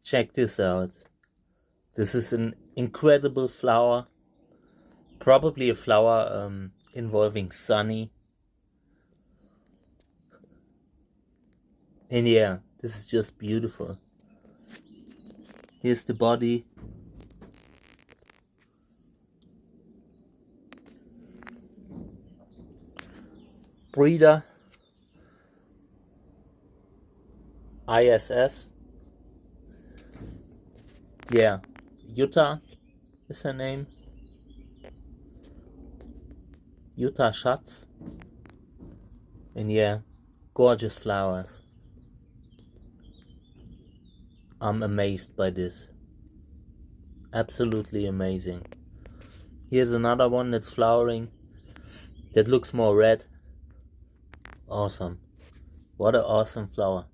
Check this out. This is an incredible flower. Probably a flower involving Sunny. And yeah, this is just beautiful. Here's the body. Breeder. ISS. Yeah, Utah is her name. Utah Schatz. And yeah, gorgeous flowers. I'm amazed by this. Absolutely amazing. Here's another one that's flowering. That looks more red. Awesome. What an awesome flower.